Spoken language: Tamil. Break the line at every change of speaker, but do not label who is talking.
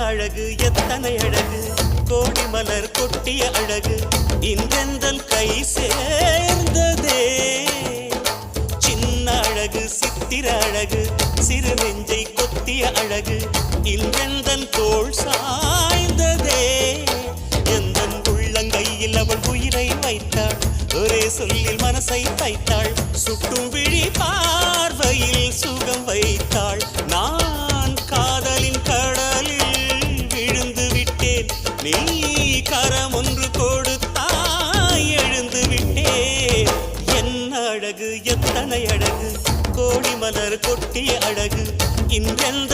அழகு எத்தனை அழகு கோடி மலர் கொட்டிய அழகு இன்றெந்தன் கை சேர்ந்ததே சின்ன அழகு சித்திர அழகு சிறு நெஞ்சை கொத்திய அழகு இன்றெந்தன் தோள் சாய்ந்ததே எந்தன் உள்ளங்கையில் அவள் உயிரை வைத்தாள் ஒரே சொல்லில் மனசை வைத்தாள் சுட்டும் விழி பார்வையில் சுகம் வைத்தாள் நான் காதலின் கடலில் விழுந்து விட்டேன் நீ கரம் ஒன்று கொடுத்தாய் எழுந்து விட்டேன் என்ன அழகு எத்தனை அழகு கோடி மலர் கொட்டிய அழகு இன்றெந்த